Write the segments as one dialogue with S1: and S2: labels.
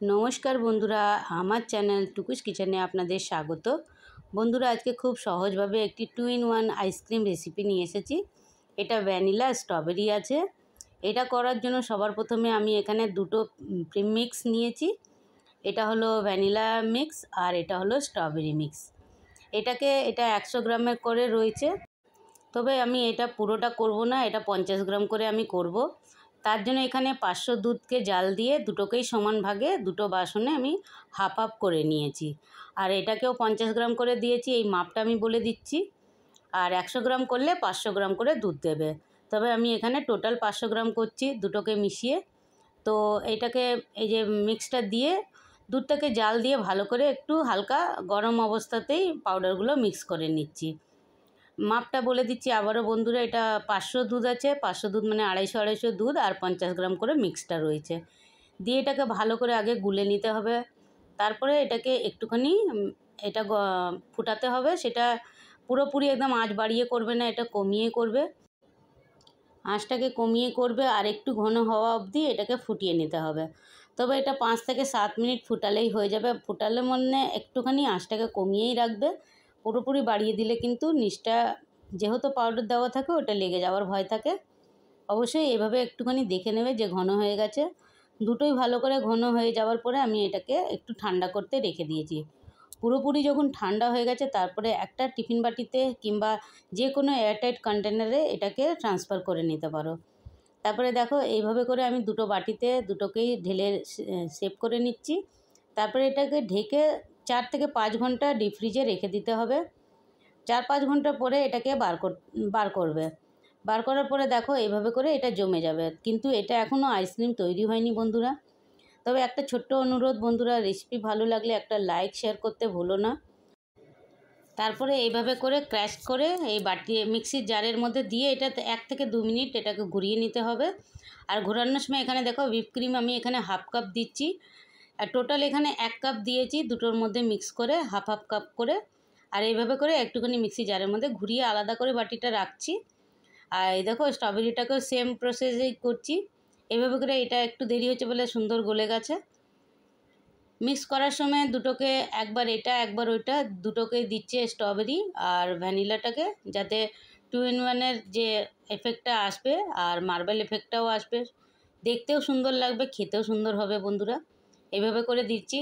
S1: নমস্কার বন্ধুরা, আমার চ্যানেল টুকুস কিচেনে আপনাদের স্বাগত। বন্ধুরা, আজকে খুব সহজভাবে একটি 2-in-1 আইসক্রিম রেসিপি নিয়ে এসেছি। এটা ভ্যানিলা স্ট্রবেরি আছে। এটা করার জন্য সবার প্রথমে আমি এখানে দুটো প্রিমিক্স নিয়েছি। এটা হলো ভ্যানিলা মিক্স আর এটা হলো স্ট্রবেরি মিক্স। এটা 100 গ্রামের করে রয়েছে, তবে আমি এটা পুরোটা করব না, এটা 50 গ্রাম করে আমি করব। তার জন্য এখানে 500 দুধকে জাল দিয়ে দুটোকেই সমান ভাগে দুটো বাসনে আমি হাফ হাফ করে নিয়েছি। আর এটাকেও 50 গ্রাম করে দিয়েছি, এই মাপটা আমি বলে দিচ্ছি। আর 100 গ্রাম করলে 500 গ্রাম করে দুধ দেবে, তবে আমি এখানে টোটাল 500 গ্রাম করছি দুটোকে মিশিয়ে। তো এটাকে এই যে মিক্সটা দিয়ে দুধটাকে জাল দিয়ে ভালো করে একটু হালকা গরম অবস্থাতেই পাউডারগুলো মিক্স করে নিচ্ছি। মাপটা বলে দিচ্ছি আবারও বন্ধুরা, এটা 500 দুধ আছে, 500 দুধ মানে 250 দুধ আর 50 গ্রাম করে মিক্সটা রয়েছে। দিয়ে এটাকে ভালো করে আগে গুলে নিতে হবে, তারপরে এটাকে একটুখানি এটা ফুটাতে হবে। সেটা পুরোপুরি একদম আঁচ বাড়িয়ে করবে না, এটা কমিয়ে করবে, আঁচটাকে কমিয়ে করবে আর একটু ঘন হওয়া অবধি এটাকে ফুটিয়ে নিতে হবে। তবে এটা 5 থেকে 7 মিনিট ফুটালেই হয়ে যাবে। ফুটালে মানে একটুখানি আঁচটাকে কমিয়েই রাখবে, পুরোপুরি বাড়িয়ে দিলে কিন্তু নিচটা যেহেতু পাউডার দেওয়া থাকে ওটা লেগে যাওয়ার ভয় থাকে। অবশ্যই এভাবে একটুখানি দেখে নেবে যে ঘন হয়ে গেছে। দুটোই ভালো করে ঘন হয়ে যাওয়ার পরে আমি এটাকে একটু ঠান্ডা করতে রেখে দিয়েছি। পুরোপুরি যখন ঠান্ডা হয়ে গেছে তারপরে একটা টিফিন বাটিতে কিংবা যে কোনো এয়ারটাইট কন্টেনারে এটাকে ট্রান্সফার করে নিতে পারো। তারপরে দেখো এইভাবে করে আমি দুটো বাটিতে দুটোকেই ঢেলে সেভ করে নিচ্ছি। তারপরে এটাকে ঢেকে 4 থেকে 5 ঘন্টা ডিপ ফ্রিজে রেখে দিতে হবে। 4-5 ঘন্টা পরে এটাকে বার করবে। বার করার পরে দেখো এইভাবে করে এটা জমে যাবে, কিন্তু এটা এখনও আইসক্রিম তৈরি হয়নি বন্ধুরা। তবে একটা ছোট্ট অনুরোধ বন্ধুরা, রেসিপি ভালো লাগলে একটা লাইক শেয়ার করতে ভুলো না। তারপরে এইভাবে করে ক্র্যাশ করে এই বাটি মিক্সির জারের মধ্যে দিয়ে এটা 1 থেকে 2 মিনিট এটাকে ঘুরিয়ে নিতে হবে। আর ঘোরানোর সময় এখানে দেখো হুইপ ক্রিম আমি এখানে হাফ কাপ দিচ্ছি। আর টোটাল এখানে 1 কাপ দিয়েছি, দুটোর মধ্যে মিক্স করে হাফ হাফ কাপ করে। আর এইভাবে করে একটুখানি মিক্সি জারের মধ্যে ঘুরিয়ে আলাদা করে বাটিটা রাখছি। আর এই দেখো স্ট্রবেরিটাকেও সেম প্রসেসেই করছি। এইভাবে করে এটা একটু দেরি হচ্ছে বলে সুন্দর গলে গেছে। মিক্স করার সময় দুটোকে একবার এটা একবার ওইটা দুটোকেই দিচ্ছে স্ট্রবেরি আর ভ্যানিলাটাকে, যাতে 2-in-1-এর যে এফেক্টটা আসবে আর মার্বেল এফেক্টটাও আসবে, দেখতেও সুন্দর লাগবে, খেতেও সুন্দর হবে বন্ধুরা। এইভাবে করে দিচ্ছি।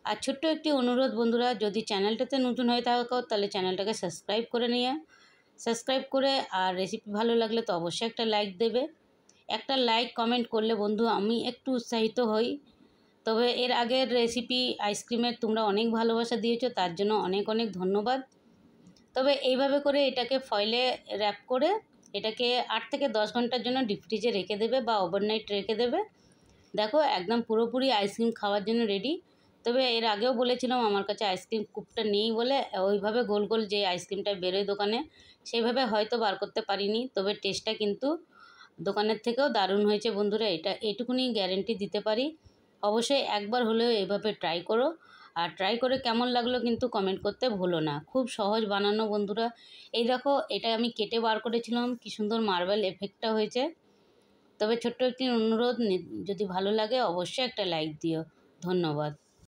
S1: আর ছোট্ট একটি অনুরোধ বন্ধুরা, যদি চ্যানেলটাতে নতুন হয়ে থাকো তাহলে চ্যানেলটাকে সাবস্ক্রাইব করে নিয়ে আর রেসিপি ভালো লাগলে তো অবশ্যই একটা লাইক দেবে। একটা লাইক কমেন্ট করলে বন্ধু আমি একটু উৎসাহিত হই। তবে এর আগের রেসিপি আইসক্রিমের তোমরা অনেক ভালোবাসা দিয়েছো, তার জন্য অনেক অনেক ধন্যবাদ। তবে এইভাবে করে এটাকে ফয়েলে র্যাপ করে এটাকে 8 থেকে 10 ঘন্টার জন্য ডিপ ফ্রিজে রেখে দেবে বা ওভারনাইট রেখে দেবে। দেখো একদম পুরোপুরি আইসক্রিম খাওয়ার জন্য রেডি। তবে এর আগেও বলেছিলাম আমার কাছে আইসক্রিম কুপটা নেই বলে ওইভাবে গোল গোল যে আইসক্রিমটা বেরোয় দোকানে সেইভাবে হয়তো বার করতে পারিনি। তবে টেস্টটা কিন্তু দোকানের থেকেও দারুণ হয়েছে বন্ধুরা, এটা এইটুকুনি গ্যারেন্টি দিতে পারি। অবশ্যই একবার হলেও এভাবে ট্রাই করো, আর ট্রাই করে কেমন লাগলো কিন্তু কমেন্ট করতে ভুলো না। খুব সহজ বানানো বন্ধুরা। এই দেখো এটা আমি কেটে বার করেছিলাম, কি সুন্দর মার্বেল এফেক্টটা হয়েছে। তবে ছোট্ট একটি অনুরোধ, যদি ভালো লাগে অবশ্যই একটা লাইক দিও। ধন্যবাদ।